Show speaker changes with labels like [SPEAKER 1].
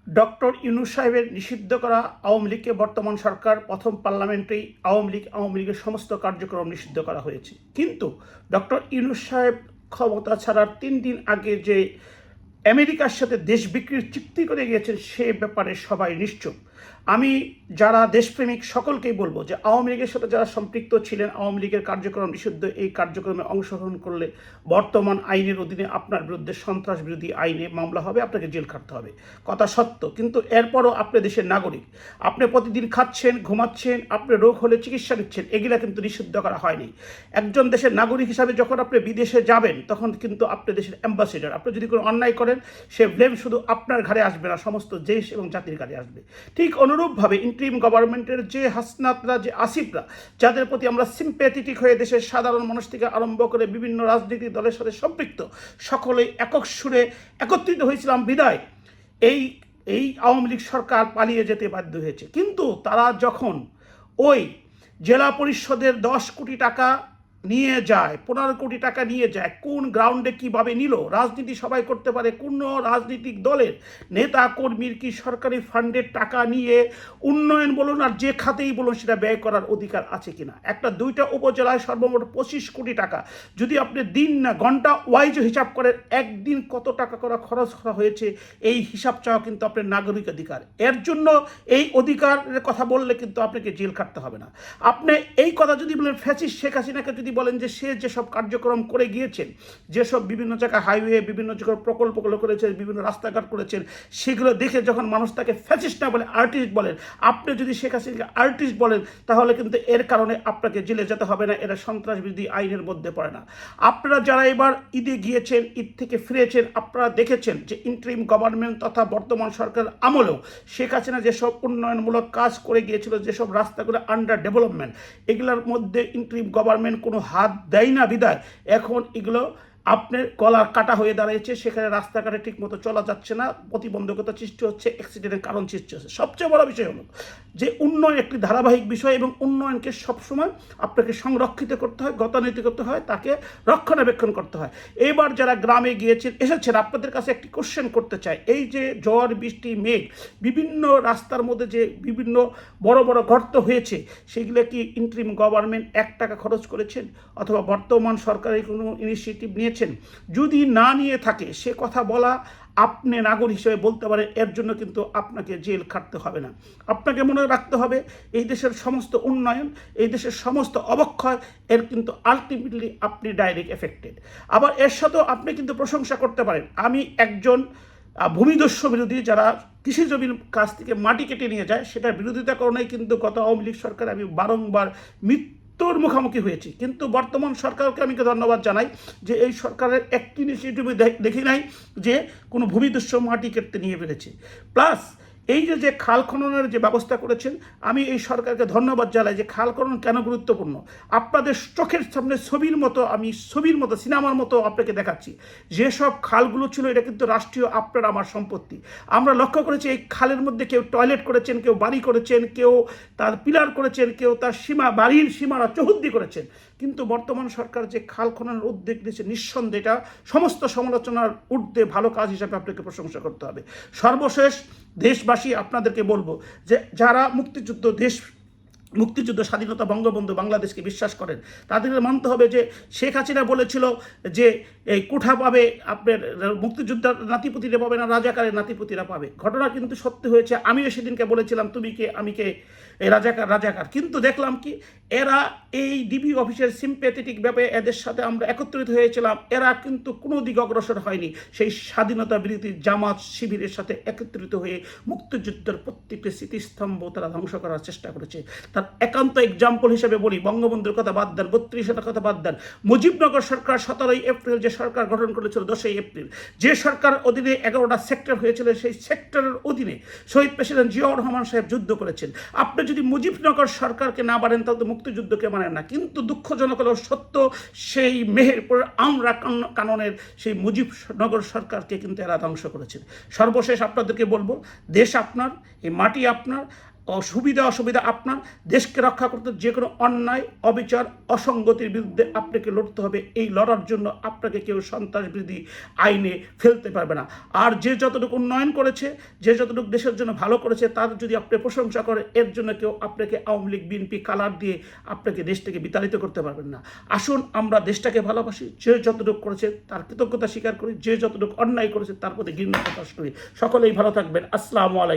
[SPEAKER 1] Doctor Yunus সাহেবের নিষিদ্ধ করা আওয়ামী লীগকে বর্তমান সরকার প্রথম পার্লামেন্টেই আওয়ামী লীগের সমস্ত কার্যক্রম নিষিদ্ধ করা হয়েছে। কিন্তু ডক্টর ইউনূস সাহেব ক্ষমতা ছাড়ার 3 দিন আগে যে আমেরিকার সাথে দেশ বিক্রির চুক্তি করে গিয়েছেন সে ব্যাপারে সবাই নিশ্চুপ। আমি যারা দেশপ্রেমিক সকলকেই বলবো যে আওয়ামী লীগের সাথে যারা সম্পৃক্ত ছিলেন, আওয়ামী লীগের কার্যক্রম নিষিদ্ধ, এই কার্যক্রমে অংশগ্রহণ করলে বর্তমান আইনের অধীনে আপনার বিরুদ্ধে সন্ত্রাস বিরোধী আইনে মামলা হবে, আপনাকে জেল খাটতে হবে। কথা সত্য, কিন্তু এরপরও আপনি দেশের নাগরিক, আপনি প্রতিদিন খাচ্ছেন, ঘুমাচ্ছেন, আপনি রোগ হলে চিকিৎসা নিচ্ছেন, এগুলা কিন্তু নিষিদ্ধ করা হয়নি। একজন দেশের নাগরিক হিসাবে যখন আপনি বিদেশে যাবেন তখন কিন্তু আপনি দেশের অ্যাম্বাসেডর। আপনি যদি কোনো অন্যায় করেন সে ব্লেম শুধু আপনার ঘাড়ে আসবে না, সমস্ত দেশ এবং জাতির ঘাড়ে আসবে। ঠিক অনুরূপভাবে ইন্টারিম গভর্নমেন্টের যে হাসনাতরা, যে আসিফরা, যাদের প্রতি আমরা সিম্প্যাথেটিক হয়ে দেশের সাধারণ মানুষ থেকে আরম্ভ করে বিভিন্ন রাজনৈতিক দলের সাথে সম্পৃক্ত সকলেই একক সুরে একত্রিত হয়েছিলাম বিদায় এই আওয়ামী লীগ সরকার পালিয়ে যেতে বাধ্য হয়েছে। কিন্তু তারা যখন ওই জেলা পরিষদের 10 কোটি টাকা নিয়ে যায়, 15 কোটি টাকা নিয়ে যায়, কোন গ্রাউন্ডে কিভাবে নিল? রাজনীতি সবাই করতে পারে, কোন রাজনৈতিক দলের নেতা কর্মীর কি সরকারি ফান্ডের টাকা নিয়ে উন্নয়ন বলুন আর যে খাতেই বলুন সেটা ব্যয় করার অধিকার আছে কিনা? একটা 2টা উপজেলায় সর্বমোট 25 কোটি টাকা যদি আপনি দিন না ঘন্টা ওয়াইজ হিসাব করেন, একদিন কত টাকা করা খরচ করা হয়েছে এই হিসাব চাওয়া কিন্তু আপনার নাগরিক অধিকার। এর জন্য এই অধিকারের কথা বললে কিন্তু আপনাকে জেল খাটতে হবে না। আপনি এই কথা যদি বলেন ফ্যাসিস্ট শেখ হাসিনাকে যদি বলেন যে সে যেসব কার্যক্রম করে গিয়েছেন, যেসব বিভিন্ন জায়গায় হাইওয়ে, বিভিন্ন জায়গায় প্রকল্পগুলো করেছেন, বিভিন্ন রাস্তাঘাট করেছেন, সেগুলো দেখে যখন মানুষ তাকে ফ্যাসিস্ট না বলে আর্টিস্ট বলেন, আপনি যদি শেখ হাসিনাকে আর্টিস্ট বলেন তাহলে কিন্তু এর কারণে আপনাকে জেলে যেতে হবে না, এরা সন্ত্রাস বিরোধী আইনের মধ্যে পড়ে না। আপনারা যারা এবার ঈদে গিয়েছেন, ঈদ থেকে ফিরেছেন, আপনারা দেখেছেন যে ইন্টারিম গভর্নমেন্ট তথা বর্তমান সরকার আমলেও শেখ হাসিনা যেসব উন্নয়নমূলক কাজ করে গিয়েছিল, যেসব রাস্তাগুলো আন্ডার ডেভেলপমেন্ট, এগুলোর মধ্যে ইন্টারিম গভর্নমেন্ট কোনো হাত দেয় না বিদায় এখন এগুলো আপনার গলা কাটা হয়ে দাঁড়িয়েছে। সেখানে রাস্তাঘাটে ঠিক মতো চলা যাচ্ছে না, প্রতিবন্ধকতা সৃষ্টি হচ্ছে, অ্যাক্সিডেন্টের কারণ সৃষ্টি হচ্ছে। সবচেয়ে বড় বিষয় হলো যে উন্নয়ন একটি ধারাবাহিক বিষয় এবং উন্নয়নকে সবসময় আপনাকে সংরক্ষিত করতে হয়, গতান্বিত করতে হয়, তাকে রক্ষণাবেক্ষণ করতে হয়। এবার যারা গ্রামে গিয়েছেন এসেছেন, আপনাদের কাছে একটি কোশ্চেন করতে চাই। এই যে ঝড় বৃষ্টি মেঘ, বিভিন্ন রাস্তার মধ্যে যে বিভিন্ন বড় বড় গর্ত হয়েছে, সেগুলো কি ইন্টারিম গভর্নমেন্ট 1 টাকা খরচ করেছেন অথবা বর্তমান সরকারের কোনো ইনিশিয়েটিভ নিয়েছেন? যদি না নিয়ে থাকে সে কথা বলা আপনি নাগরিক হিসেবে বলতে পারেন, এর জন্য কিন্তু আপনাকে জেল খাটতে হবে না। আপনাকে মনে রাখতে হবে এই দেশের সমস্ত উন্নয়ন, এই দেশের সমস্ত অবক্ষয়, এর কিন্তু আলটিমেটলি আপনি ডাইরেক্ট এফেক্টেড। আবার এর সাথেও আপনি কিন্তু প্রশংসা করতে পারেন। আমি একজন ভূমিদস্যু বিরোধী, যারা কৃষি জমির কাছ থেকে মাটি কেটে নিয়ে যায়, সেটার বিরোধিতা কারণেই কিন্তু গত আওয়ামী লীগ সরকার আমি বারংবার মৃত্যুর মুখোমুখি হয়েছি। কিন্তু বর্তমান সরকারকে আমি ধন্যবাদ জানাই যে এই সরকারের একটি ইনিশিয়েটিভ দেখি নাই যে কোনো ভূমিদস্যু মাটি কেটে নিয়ে ফেলেছে। প্লাস এই যে খাল খননের যে ব্যবস্থা করেছেন, আমি এই সরকারকে ধন্যবাদ জানাই যে খাল খনন কেন গুরুত্বপূর্ণ। আপনাদের চোখের সামনে ছবির মতো সিনেমার মতো আপনাকে দেখাচ্ছি। যেসব খালগুলো ছিল এটা কিন্তু রাষ্ট্রীয়, আপনার আমার সম্পত্তি। আমরা লক্ষ্য করেছি এই খালের মধ্যে কেউ টয়লেট করেছেন, কেউ বাড়ি করেছেন, কেউ তার পিলার করেছেন, কেউ তার বাড়ির সীমানা চৌহদ্দি করেছেন। কিন্তু বর্তমান সরকার যে খাল খননের উদ্যোগ নিয়েছে, নিঃসন্দেহে এটা সমস্ত সমালোচনার ঊর্ধ্বে ভালো কাজ হিসাবে আপনাকে প্রশংসা করতে হবে। সর্বশেষ দেশবাসী আপনাদেরকে বলবো যে যারা মুক্তিযুদ্ধ স্বাধীনতা বঙ্গবন্ধু বাংলাদেশকে বিশ্বাস করেন, তাদেরকে মানতে হবে যে শেখ হাসিনা বলেছিল যে এই কোঠা পাবে আপনার মুক্তিযোদ্ধার নাতিপুতিরা পাবে না, রাজাকারের নাতিপুতিরা পাবে। ঘটনা কিন্তু সত্য হয়েছে। আমিও সেদিনকে বলেছিলাম তুমি কে আমি কে, এই রাজাকার। কিন্তু দেখলাম কি, এরা এই ডিবি অফিসের সিম্প্যাথেটিক ব্যাপারে এদের সাথে আমরা একত্রিত হয়েছিলাম, এরা কিন্তু কোনো দিক অগ্রসর হয়নি। সেই স্বাধীনতা বিরোধী জামাত শিবিরের সাথে একত্রিত হয়ে মুক্তিযুদ্ধের প্রত্যেকটি স্মৃতিস্তম্ভ তারা ধ্বংস করার চেষ্টা করেছে। তার একান্ত এক্সাম্পল হিসেবে বলি, বঙ্গবন্ধুর কথা বাদ দেন, 32-এর কথা বাদ দেন, মুজিবনগর সরকার 17ই এপ্রিল যে সরকার গঠন করেছিল, 10ই এপ্রিল যে সরকার অধীনে 11টা সেক্টর হয়েছিল, সেই সেক্টরের অধীনে শহীদ প্রেসিডেন্ট জিয়াউর রহমান সাহেব যুদ্ধ করেছেন। আপনি যদি মুজিবনগর সরকারকে না মানেন তাহলে তো মুক্তিযুদ্ধকে মানেন না। কিন্তু দুঃখজনক হলো সত্য, সেই মেহেরপুর আমরা কাননের সেই মুজিবনগর সরকারকে কিন্তু এরা ধ্বংস করেছেন। সর্বশেষ আপনাদেরকে বলবো, দেশ আপনার, এই মাটি আপনার, সুবিধা অসুবিধা আপনার, দেশকে রক্ষা করতে যে কোনো অন্যায় অবিচার অসঙ্গতির বিরুদ্ধে আপনাকে লড়তে হবে। এই লড়ার জন্য আপনাকে কেউ সন্ত্রাসবিরোধী আইনে ফেলতে পারবে না। আর যে যতটুকু উন্নয়ন করেছে, যে যতটুকু দেশের জন্য ভালো করেছে, তার যদি আপনি প্রশংসা করেন, এর জন্য কেউ আপনাকে আওয়ামী লীগ বিএনপি কালার দিয়ে আপনাকে দেশ থেকে বিতাড়িত করতে পারবেন না। আসুন আমরা দেশটাকে ভালোবাসি, যে যতটুকু করেছে তার কৃতজ্ঞতা স্বীকার করি, যে যতটুকু অন্যায় করেছে তার প্রতি ঘৃণা প্রকাশ করি। সকলেই ভালো থাকবেন। আসসালামু আলাইকুম।